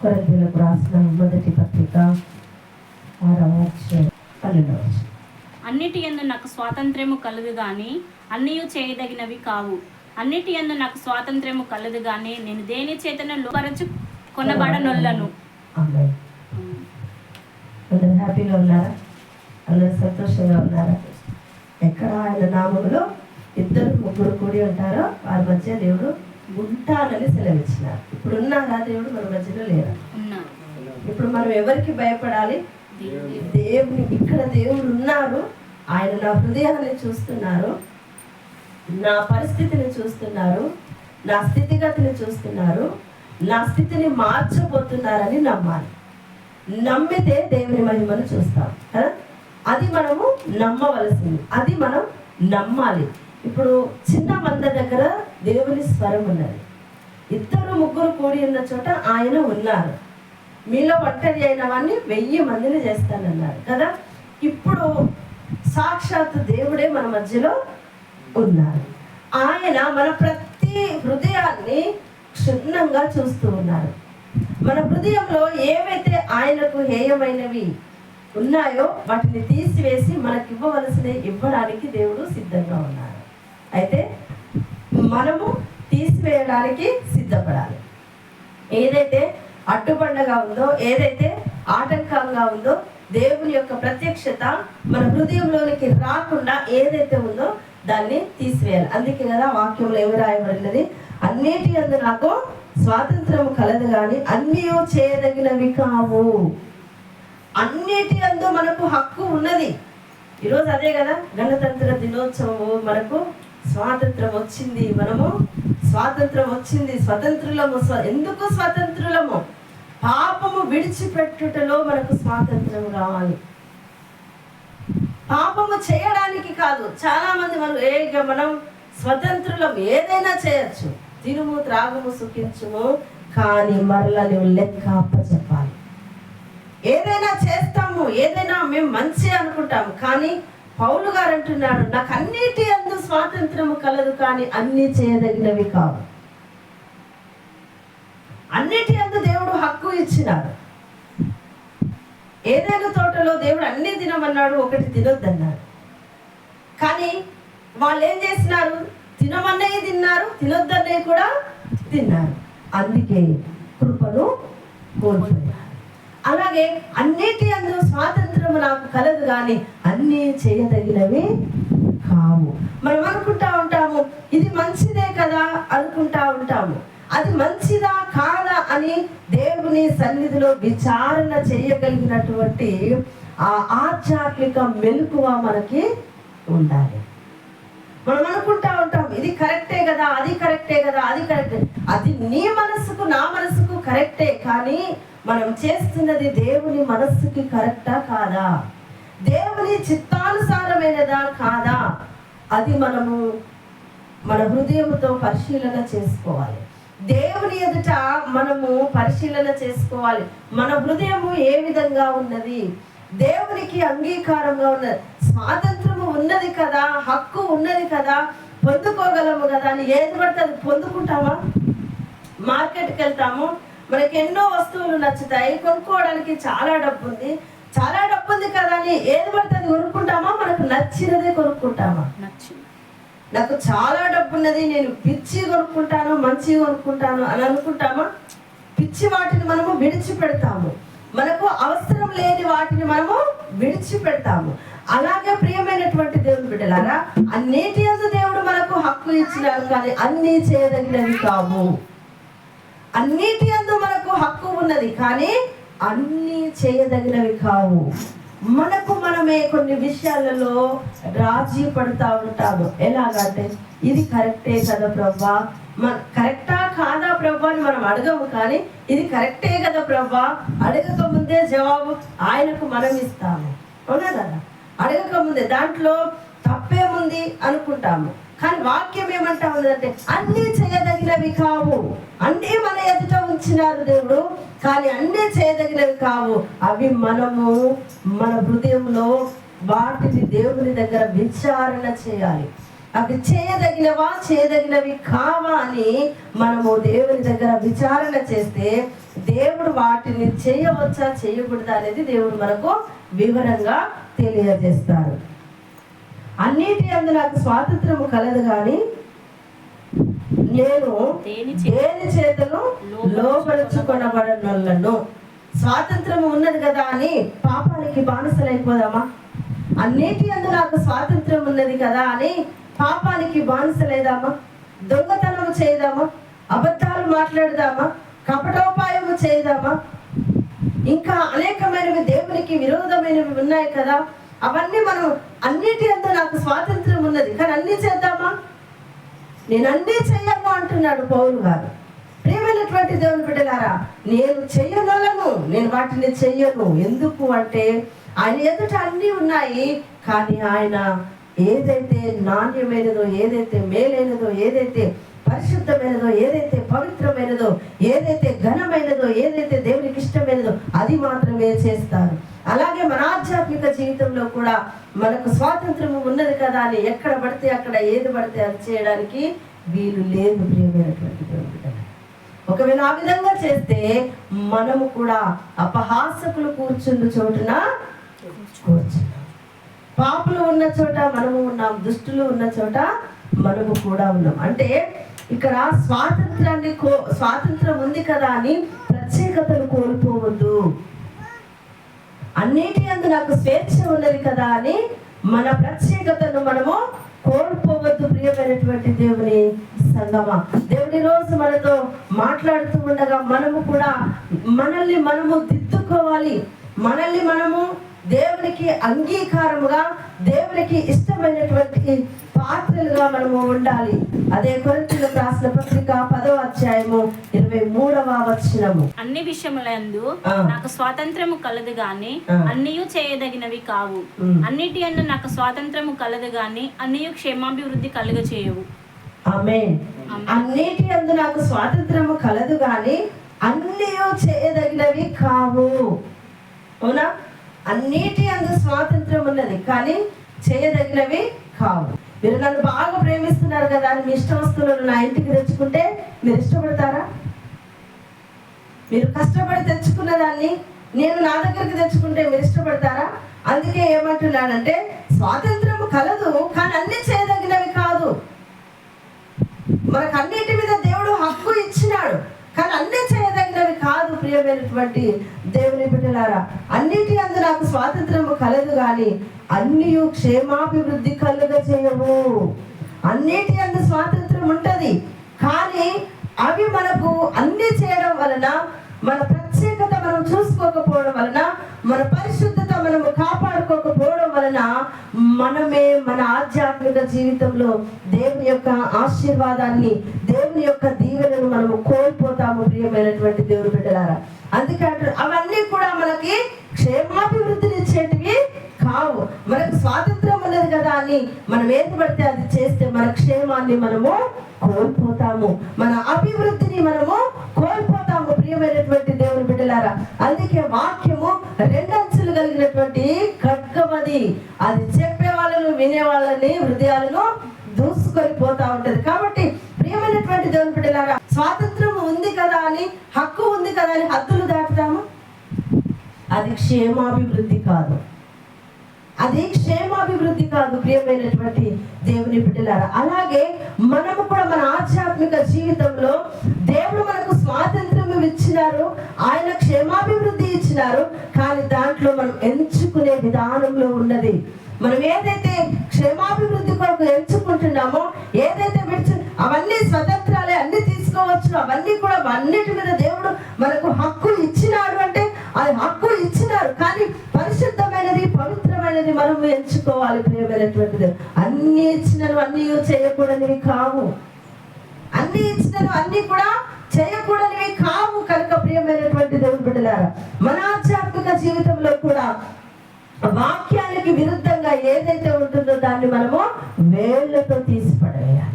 కొరింథీయులకు రాసిన మొదటి పత్రిక 6వ అధ్యాయం 12వ వచనం. అన్నిటి యందు నాకు స్వాతంత్ర్యము కలదు గాని అన్నియు చేయదగినవి కావు. అన్నిటి యందు నాకు స్వాతంత్ర్యము కలదు గాని నేను దేని చేతను లోపరచు కొనబడనొల్లను. ఆమేన్. అందరూ హ్యాపీగా ఉన్నారా? అందరూ సంతోషంగా ఉన్నారా? ఎక్కడ ఆయన నామములో 2-3 కూడి ఉంటారో వారి మధ్య దేవుడు ఉంటానని సెలవిచ్చినారు. ఇప్పుడు ఉన్నారా? దేవుడు మన మధ్యలో లేరా? ఇప్పుడు మనం ఎవరికి భయపడాలి? దేవుని. ఇక్కడ దేవుడు ఉన్నారు. ఆయన నా హృదయాన్ని చూస్తున్నారు, నా పరిస్థితిని చూస్తున్నారు, నా స్థితిగతిని చూస్తున్నారు, నా స్థితిని మార్చబోతున్నారని నమ్మాలి. నమ్మితే దేవుని మహిమను చూస్తాం కదా. అది మనము నమ్మవలసింది, అది మనం నమ్మాలి. ఇప్పుడు చిన్న మంద దగ్గర దేవుని స్వరం ఉన్నది. 2-3 కూడి ఉన్న చోట ఆయన ఉన్నారు. మీలో ఒంటరి అయిన వాడిని 1000 మందిని చేస్తానన్నారు కదా. ఇప్పుడు సాక్షాత్ దేవుడే మన మధ్యలో ఉన్నారు. ఆయన మన ప్రతి హృదయాన్ని క్షుణ్ణంగా చూస్తూ ఉన్నారు. మన హృదయంలో ఏవైతే ఆయనకు హేయమైనవి ఉన్నాయో వాటిని తీసివేసి మనకి ఇవ్వడానికి దేవుడు సిద్ధంగా ఉన్నారు. అయితే మనము తీసివేయడానికి సిద్ధపడాలి. ఏదైతే అడ్డుబండగా ఉందో, ఏదైతే ఆటంకంగా ఉందో, దేవుని యొక్క ప్రత్యక్షత మన హృదయంలోనికి రాకుండా ఏదైతే ఉందో దాన్ని తీసివేయాలి. అందుకే కదా వాక్యంలో ఏమి రాయబడినది? అన్నిటి యందు నాకు స్వాతంత్రం కలదు కానీ అన్నీ చేయదగినవి కావు. అన్నిటి యందు మనకు హక్కు ఉన్నది. ఈరోజు అదే కదా గణతంత్ర దినోత్సవము. మనకు స్వాతంత్రం వచ్చింది, మనము స్వాతంత్రం వచ్చింది, స్వతంత్రులము. ఎందుకు స్వతంత్రులము? పాపము విడిచిపెట్టుటలో మనకు స్వాతంత్రం కావాలి. పాపము చేయడానికి కాదు. చాలా మంది మనం స్వతంత్రులం, ఏదైనా చేయొచ్చు, తినుము త్రాగుము సుఖించుము, కానీ మరలా నువ్వు లెక్క అప్పచెప్పాలి. ఏదైనా చేస్తాము, ఏదైనా మేము మంచి అనుకుంటాము, కానీ పౌలు గారు అంటున్నాడు, నాకు అన్నిటి యందు స్వాతంత్రము కలదు కానీ అన్ని చేయదగినవి కావు. అన్నిటి యందు దేవుడు హక్కు ఇచ్చినాడు. ఏదైనా తోటలో దేవుడు అన్ని తినమన్నాడు, ఒకటి తినొద్దన్నాడు. కానీ వాళ్ళు ఏం చేసినారు? తినమన్నవి తిన్నారు, తినొద్దన్నవి కూడా తిన్నారు. అందుకే కృపను కోల్పోయారు. అలాగే అన్నిటి యందు స్వాతంత్రము నాకు కలదు కానీ అన్నీ చేయదగినవి కావు. మనం అనుకుంటా ఉంటాము, ఇది మంచిదే కదా అనుకుంటా ఉంటాము. అది మంచిదా కాదా అని దేవుని సన్నిధిలో విచారణ చేయగలిగినటువంటి ఆ ఆధ్యాత్మిక మెలకువ మనకి ఉండాలి. మనం అనుకుంటా ఉంటాం, ఇది కరెక్టే కదా, అది కరెక్టే కదా, అది కరెక్టే. అది నీ మనసుకు నా మనసుకు కరెక్టే, కానీ మనం చేస్తున్నది దేవుని మనస్సుకి కరెక్టా కాదా, దేవుని చిత్తానుసారమైనదా కాదా, అది మనము మన హృదయంతో పరిశీలన చేసుకోవాలి. దేవుని ఎదుట మనము పరిశీలన చేసుకోవాలి. మన హృదయము ఏ విధంగా ఉన్నది, దేవునికి అంగీకారంగా ఉన్నది. స్వాతంత్రము ఉన్నది కదా, హక్కు ఉన్నది కదా, పొందుకోగలము కదా అని ఏది పడితే అది పొందుకుంటామా? మార్కెట్కి వెళ్తాము, మనకి ఎన్నో వస్తువులు నచ్చుతాయి, కొనుక్కోవడానికి చాలా డబ్బు ఉంది కదా అని ఏది పడితే అది కొనుక్కుంటామా? మనకు నచ్చినదే కొనుక్కుంటామా? నాకు చాలా డబ్బు ఉన్నది, నేను పిచ్చి కొనుక్కుంటాను, మంచి కొనుక్కుంటాను అని అనుకుంటామా? పిచ్చి వాటిని మనము విడిచిపెడతాము, మనకు అవసరం లేని వాటిని మనము విడిచిపెడతాము. అలాగే ప్రియమైనటువంటి దేవుని బిడ్డలారా, అన్నిటి యందు దేవుడు మనకు హక్కు ఇచ్చినారు కానీ అన్నీ చేయదగినవి కావు. అన్నిటి యందు మనకు హక్కు ఉన్నది కానీ అన్నీ చేయదగినవి కావు. మనకు మనమే కొన్ని విషయాలలో రాజీ పడుతూ ఉంటాము. ఎలాగంటే ఇది కరెక్టే కదా ప్రభా, కరెక్టా కాదా ప్రభా అని మనం అడగము, కానీ ఇది కరెక్టే కదా ప్రభా, అడగక ముందే జవాబు ఆయనకు మనం ఇస్తాము. అవునా కదా? అడగక ముందే దాంట్లో తప్పేముంది అనుకుంటాము, కానీ వాక్యం ఏమంటా ఉందంటే అన్నీ చేయదగినవి కావు. అన్నీ మన ఎదుట ఉంచినారు దేవుడు, కానీ అన్నీ చేయదగినవి కావు. అవి మనము మన హృదయంలో వాటిని దేవుని దగ్గర విచారణ చేయాలి. అవి చేయదగినవి కావా అని మనము దేవుని దగ్గర విచారణ చేస్తే దేవుడు వాటిని చేయవచ్చా చేయకూడదా అనేది దేవుడు మనకు వివరంగా తెలియజేస్తారు. అన్నిటి యందు నాకు స్వాతంత్రము కలదు కానీ నేను దేని చేతను లోపరుచుకొనబడనొల్లను. స్వాతంత్రము ఉన్నది కదా అని పాపానికి బానిసలైపోదామా? అన్నిటి యందు నాకు స్వాతంత్రం ఉన్నది కదా అని పాపానికి బానిసలేదామా? దొంగతనము చేయదామా? అబద్ధాలు మాట్లాడదామా? కపటోపాయము చేయదామా? ఇంకా అనేకమైనవి దేవునికి విరోధమైనవి ఉన్నాయి కదా, అవన్నీ మనం అన్నిటి యందు నాకు స్వాతంత్రం ఉన్నది కానీ అన్నీ చేద్దామా? నేను అన్నీ చెయ్యను అంటున్నాడు పౌలు గారు. ప్రియమైనటువంటి దేవుని బిడ్డలారా, నేను చెయ్యనలను, నేను వాటిని చెయ్యను. ఎందుకు అంటే ఆయన ఎదుట అన్నీ ఉన్నాయి, కానీ ఆయన ఏదైతే నాణ్యమైనదో, ఏదైతే మేలైనదో, ఏదైతే పరిశుద్ధమైనదో, ఏదైతే పవిత్రమైనదో, ఏదైతే ఘనమైనదో, ఏదైతే దేవునికి ఇష్టమైనదో అది మాత్రమే చేస్తారు. అలాగే మన ఆధ్యాత్మిక జీవితంలో కూడా మనకు స్వాతంత్రము ఉన్నది కదా అని ఎక్కడ పడితే అక్కడ ఏది పడితే అది చేయడానికి వీలు లేదు. ప్రియమైనటువంటి దేవుని బిడ్డలారా, ఒకవేళ ఆ విధంగా చేస్తే మనము కూడా అపహాసకులు కూర్చున్న చోటున కూర్చున్నాం, పాపులు ఉన్న చోట మనము ఉన్నాం, దుష్టులు ఉన్న చోట మనము కూడా ఉన్నాం. అంటే ఇక్కడ స్వాతంత్రం ఉంది కదా అని ప్రత్యేకతను కోల్పోవద్దు. అన్నిటి యందు నాకు స్వేచ్ఛ ఉన్నది కదా అని మన ప్రత్యేకతను మనము కోల్పోవద్దు. ప్రియమైనటువంటి దేవుని సంగమా, దేవుడి రోజు మనతో మాట్లాడుతూ ఉండగా మనము కూడా మనల్ని మనము దిద్దుకోవాలి. మనల్ని మనము దేవునికి అంగీకారముగా, దేవునికి ఇష్టమైనటువంటి పాత్రలుగా మనము ఉండాలి. అదే కొరింథీయులకు రాసిన పత్రిక 10వ అధ్యాయము 23వ వచనము. అన్ని విషయములందు నాకు స్వాతంత్రము కలదు గాని అన్నియు చేయదగినవి కావు. అన్నిటి యందు నాకు స్వాతంత్రము కలదు గాని అన్నియు క్షేమాభివృద్ధి కలుగ చేయవు. ఆమేన్. అన్నిటి యందు నాకు స్వాతంత్రము కలదు గాని అన్నియు చేయదగినవి కావు. అవునా? అన్నిటి యందు స్వాతంత్రం ఉన్నది కానీ చేయదగినవి కావు. మీరు నన్ను బాగా ప్రేమిస్తున్నారు కదా అని మీ ఇష్ట వస్తువులను నా ఇంటికి తెచ్చుకుంటే మీరు ఇష్టపడతారా? మీరు కష్టపడి తెచ్చుకున్న దాన్ని నేను నా దగ్గరికి తెచ్చుకుంటే మీరు ఇష్టపడతారా? అందుకే ఏమంటున్నానంటే స్వాతంత్రం కలదు కానీ అన్ని చేయదగినవి కాదు. మనకు అన్నిటి మీద దేవుడు హక్కు ఇచ్చినాడు కానీ అన్ని చేయదగినవి కాదు. ప్రియమైనటువంటి దేవుని బిడ్డలారా, అన్నిటి యందు నాకు స్వాతంత్రము కలదు కానీ అన్నియు క్షేమాభివృద్ధి కలుగ చేయవు. అన్నిటి యందు స్వాతంత్రం ఉంటది కానీ అవి మనకు అన్ని చేయడం వలన, మన ప్రత్యేకత మనం చూసుకోకపోవడం వలన, మన పరిశుద్ధత మనము కాపాడుకోకపోవడం వలన మనమే మన ఆధ్యాత్మిక జీవితంలో దేవుని యొక్క ఆశీర్వాదాన్ని, దేవుని యొక్క దీవెనను మనము కోల్పోతాము. ప్రియమైనటువంటి దేవుని బిడ్డలారా, అందుకే అవన్నీ కూడా మనకి క్షేమాభివృద్ధినిచ్చేటివి కావు. మనకు స్వాతంత్రం ఉన్నది కదా అని మనం ఏది పడితే అది చేస్తే మన క్షేమాన్ని మనము కోల్పోతాము, మన అభివృద్ధిని మనము కోల్పోతాము. ప్రియమైనటువంటి దేవుని బిడ్డలారా, అందుకే వాక్యము రెండంచులు కలిగినటువంటి ఖడ్గమది. అది చెప్పే వాళ్ళను, వినే వాళ్ళని, హృదయాలను దూసుకొని పోతా ఉంటది. కాబట్టి ప్రియమైనటువంటి దేవుని బిడ్డలారా, స్వాతంత్రం ఉంది కదా అని, హక్కు ఉంది కదా అని హద్దులు దాటుతాము, అది క్షేమాభివృద్ధి కాదు. అది క్షేమాభివృద్ధి కాదు. ప్రియమైనటువంటి దేవుని బిడ్డలారా, అలాగే మనము కూడా మన ఆధ్యాత్మిక జీవితంలో దేవుడు మనకు స్వాతంత్రం ఇచ్చినారు, ఆయన క్షేమాభివృద్ధి ఇచ్చినారు, కానీ దాంట్లో మనం ఎంచుకునే విధానంలో ఉన్నది. మనం ఏదైతే క్షేమాభివృద్ధి కొరకు ఎంచుకుంటున్నామో, ఏదైతే అవన్నీ స్వతంత్రాలే, అన్ని తీసుకోవచ్చు, అవన్నీ కూడా అన్నిటి మీద దేవుడు మనకు హక్కు ఇచ్చినాడు. అంటే అది హక్కు ఇచ్చినారు కానీ పరిశుద్ధమైనది, పవిత్రమైనది మనం ఎంచుకోవాలి. ప్రియమైనటువంటిది, అన్ని ఇచ్చినను అన్ని చేయకూడనివి కావు, అన్ని ఇచ్చినను అన్ని కూడా చేయకూడనివి కావు. కనుక ప్రియమైనటువంటి దేవుని బిడ్డలారా, మన ఆధ్యాత్మిక జీవితంలో కూడా వాక్యానికి విరుద్ధంగా ఏదైతే ఉంటుందో దాన్ని మనము వేళ్ళతో తీసి పడవేయాలి.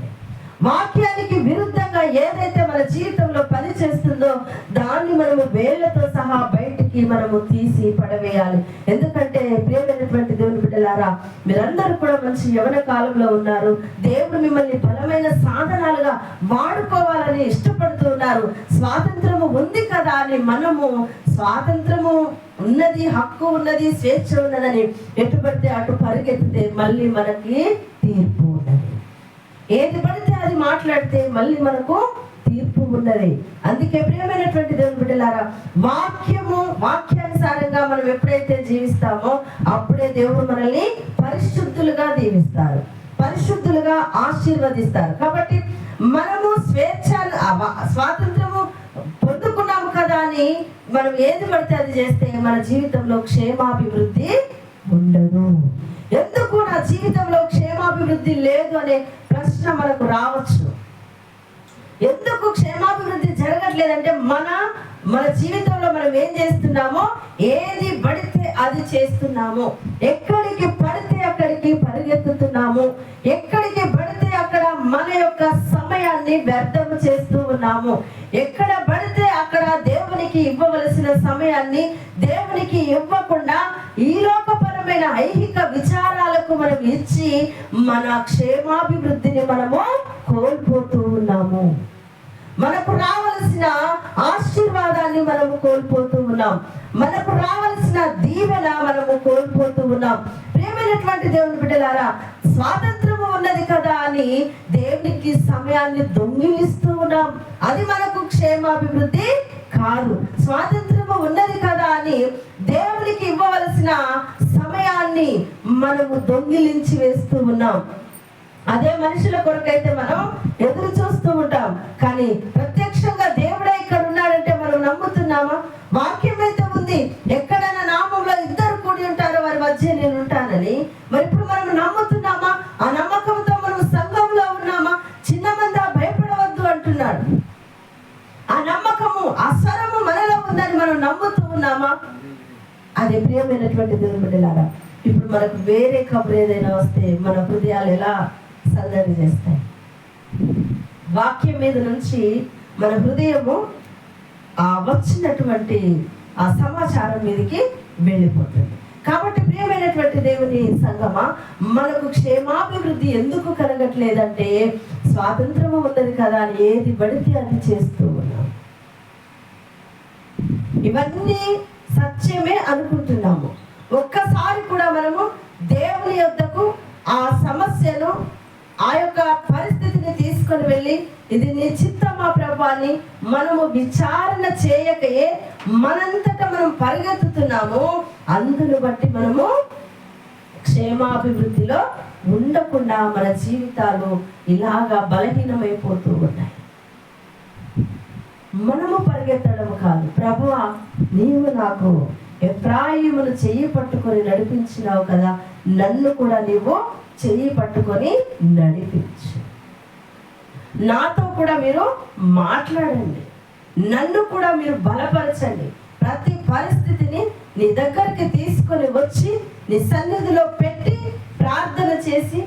వాక్యానికి విరుద్ధంగా ఏదైతే మన జీవితంలో పని చేస్తుందో దాన్ని మనము వేళ్ళతో సహా బయటికి మనము తీసి పడవేయాలి. ఎందుకంటే ప్రియమైనటువంటి దేవుని బిడ్డలారా, బిడ్డలారా, మీరందరూ కూడా మంచి యవ్వన కాలంలో ఉన్నారు. దేవుడు మిమ్మల్ని బలమైన సాధనాలుగా వాడుకోవాలని ఇష్టపడుతూ ఉన్నారు. స్వాతంత్రము ఉంది కదా అని మనము స్వాతంత్రము ఉన్నది, హక్కు ఉన్నది, స్వేచ్ఛ ఉన్నదని ఎటు పడితే అటు పరిగెత్తితే మళ్ళీ మనకి తీర్పు ఉన్నది. ఏది పడితే అది మాట్లాడితే మళ్ళీ మనకు తీర్పు ఉన్నది. అందుకే ప్రియమైనటువంటి దేవుని బిడ్డలారా, వాక్యానుసారంగా మనం ఎప్పుడైతే జీవిస్తామో అప్పుడే దేవుడు మనల్ని పరిశుద్ధులుగా దీవిస్తారు, పరిశుద్ధులుగా ఆశీర్వదిస్తారు. కాబట్టి మనము స్వాతంత్రము పొందుకున్నాము కదా అని మనం ఏది పడితే అది చేస్తే మన జీవితంలో క్షేమాభివృద్ధి ఉండదు. ఎందుకు నా జీవితంలో క్షేమాభివృద్ధి లేదు అనే ప్రశ్న మనకు రావచ్చు. ఎందుకు క్షేమాభివృద్ధి జరగట్లేదంటే మన జీవితంలో మనం ఏం చేస్తున్నామో, ఏది పడితే అది చేస్తున్నాము, ఎక్కడికి పడితే అక్కడికి పరిగెత్తుతున్నాము, ఎక్కడికి పడితే అక్కడ మన యొక్క సమయాన్ని వ్యర్థం చేస్తూ ఉన్నాము, ఎక్కడ పడితే అక్కడ దేవునికి ఇవ్వవలసిన సమయాన్ని దేవునికి ఇవ్వకుండా ఈ లోకపరమైన ఐహిక విచారాలకు మనం ఇచ్చి మన క్షేమాభివృద్ధిని మనము కోల్పోతూ ఉన్నాము. మనకు రావలసిన ఆశీర్వాదాన్ని మనము కోల్పోతూ ఉన్నాం, మనకు రావలసిన దీవెన మనము కోల్పోతూ ఉన్నాం. ప్రియమైనటువంటి దేవుని బిడ్డలారా, స్వాతంత్రము ఉన్నది కదా అని దేవునికి సమయాన్ని దొంగిలిస్తూ ఉన్నాం. అది మనకు క్షేమాభివృద్ధి కాదు. స్వాతంత్రము ఉన్నది కదా అని దేవునికి ఇవ్వవలసిన సమయాన్ని మనము దొంగిలించి వేస్తూ ఉన్నాం. అదే మనుషుల కొరకైతే మనం ఎదురు చూస్తూ ఉంటాం, కానీ ప్రత్యక్షంగా దేవుడే ఇక్కడ ఉన్నాడంటే మనం నమ్ముతున్నామా? వాక్యం అయితే ఉంది, ఎక్కడైనా నామంలో ఇద్దరు కూడి ఉంటారో వారి మధ్య నేను ఉంటానని. మరి ఇప్పుడు మనం నమ్ముతున్నామా? ఆ నమ్మకంతో మనం సంఘంలో ఉన్నామా? చిన్న మంది భయపడవద్దు అంటున్నాడు. ఆ నమ్మకము, ఆ స్వరము మనలో ఉందని మనం నమ్ముతూ ఉన్నామా? అదే ప్రియమైనటువంటి దేవుని బిడ్డలారా, ఇప్పుడు మనకు వేరే కబురు ఏదైనా వస్తే మన హృదయాలు ఎలా సందడి చేస్తాయి? వాక్యం మీద నుంచి మన హృదయము వచ్చినటువంటి ఆ సమాచారం మీదకి వెళ్ళిపోతుంది. కాబట్టి ప్రియమైనటువంటి దేవుని సంగమా, మనకు క్షేమాభివృద్ధి ఎందుకు కలగట్లేదంటే స్వాతంత్రము ఉన్నది కదా అని ఏది పడితే అది చేస్తూ ఉన్నాం. ఇవన్నీ సత్యమే అనుకుంటున్నాము. ఒక్కసారి కూడా మనము దేవుని యొద్దకు ఆ సమస్యను, ఆ యొక్క పరిస్థితిని తీసుకొని వెళ్ళి ఇది నీ చిత్తమా ప్రభు అని మనము విచారణ చేయకయే మనంతటా మనం పరిగెత్తుతున్నాము. అందును బట్టి మనము క్షేమాభివృద్ధిలో ఉండకుండా మన జీవితాలు ఇలాగా బలహీనమైపోతూ ఉన్నాయి. మనము పరిగెత్తడం కాదు, ప్రభువా నీవు నాకు ఎఫ్రాయిమును చెయ్యి పట్టుకొని నడిపించినావు కదా, నన్ను కూడా నీవు చెయ్యి పట్టుకొని నడిపించు, నాతో కూడా మీరు మాట్లాడండి, నన్ను కూడా మీరు బలపరచండి. ప్రతి పరిస్థితిని నీ దగ్గరికి తీసుకొని వచ్చి నీ సన్నిధిలో పెట్టి ప్రార్థన చేసి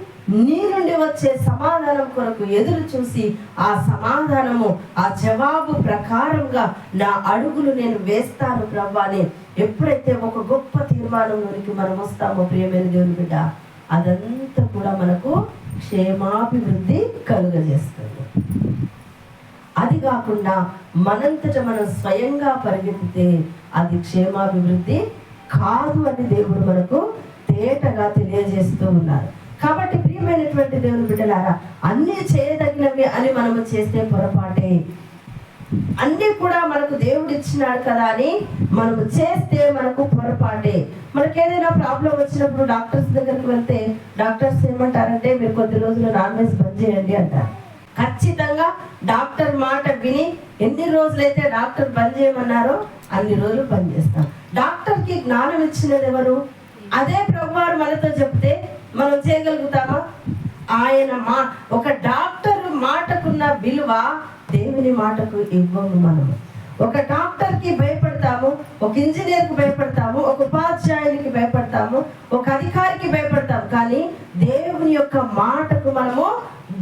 నీ నుండి వచ్చే సమాధానం కొరకు ఎదురు చూసి ఆ సమాధానము, ఆ జవాబు ప్రకారంగా నా అడుగులు నేను వేస్తాను ప్రభు అని ఎప్పుడైతే ఒక గొప్ప తీర్మానంలోనికి మనం వస్తామో ప్రియమైన దేవుని బిడ్డ, అదంతా కూడా మనకు క్షేమాభివృద్ధి కలుగజేస్తుంది. అది కాకుండా మనంతట మనం స్వయంగా పరిగెత్తితే అది క్షేమాభివృద్ధి కాదు అని దేవుడు మనకు తేటగా తెలియజేస్తూ ఉన్నారు. కాబట్టి ప్రియమైనటువంటి దేవుని బిడ్డలారా, అన్నీ చేయదగినవి అని మనము చేస్తే పొరపాటే. అన్నీ కూడా మనకు దేవుడు ఇచ్చినాడు కదా అని మనము చేస్తే మనకు పొరపాటే. మనకి ఏదైనా ప్రాబ్లం వచ్చినప్పుడు డాక్టర్స్ దగ్గరికి వెళ్తే డాక్టర్స్ ఏమంటారంటే మీరు కొద్ది రోజులు నాన్ వెజ్ బంద్ చేయండి అంటారు. ఖచ్చితంగా డాక్టర్ మాట విని ఎన్ని రోజులైతే డాక్టర్ బంద్ చేయమన్నారో అన్ని రోజులు బంద్ చేస్తాం. డాక్టర్కి జ్ఞానం ఇచ్చినది ఎవరు? అదే ప్రభువారు మనతో చెప్తే మనం చేయగలుగుతామా? ఒక డాక్టర్ మాటకున్న విలువ దేవుని మాటకు ఇవ్వము. మనము ఒక డాక్టర్కి భయపడతాము, ఒక ఇంజనీర్కి భయపడతాము, ఒక ఉపాధ్యాయునికి భయపడతాము, ఒక అధికారికి భయపడతాము, కానీ దేవుని యొక్క మాటకు మనము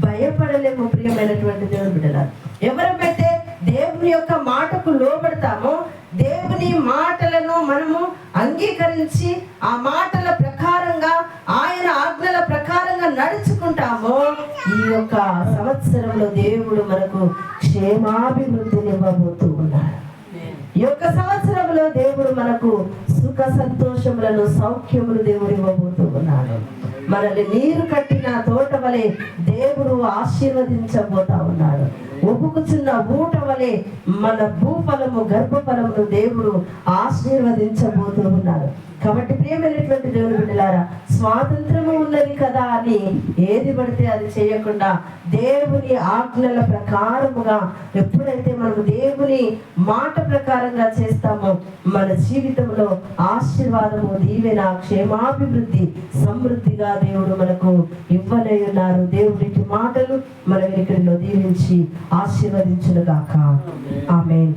భయపడలేము. ప్రియమైనటువంటి దేవుని బిడ్డలారా, ఎవరైతే దేవుని యొక్క మాటకు లోబడతామో, దేవుని మాటలను మనము అంగీకరించి ఆ మాటల ప్రకారం ప్రకారంగా, ఆయన ఆజ్ఞల ప్రకారంగా నడుచుకుంటామో ఈ యొక్క సంవత్సరంలో దేవుడు మనకు క్షేమాభివృద్ధిని ఇవ్వబోతూ ఉన్నాడు. ఈ యొక్క సంవత్సరంలో దేవుడు మనకు సుఖ సంతోషములను, సౌఖ్యములు దేవుడు ఇవ్వబోతూ ఉన్నాడు. మనల్ని నీరు కట్టిన తోట వలె దేవుడు ఆశీర్వదించబోతా ఉన్నాడు. ఒప్పుకుచున్న ఊట వలె మన భూఫలము, గర్భఫలమును దేవుడు ఆశీర్వదించబోతూ ఉన్నాడు. కాబట్టి ప్రియమైనటువంటి దేవుని బిడ్డలారా, స్వాతంత్రము ఉన్నది కదా అని ఏది పడితే అది చేయకుండా దేవుని ఆజ్ఞల ప్రకారముగా ఎప్పుడైతే మనం దేవుని మాట ప్రకారంగా చేస్తామో మన జీవితంలో ఆశీర్వాదము, దీవెన, క్షేమాభివృద్ధి, సమృద్ధిగా దేవుడు మనకు ఇవ్వలే ఉన్నారు. దేవుడి మాటలు మన వెనుకల్లో దీవించి ఆశీర్వదించును గాక. ఆమేన్.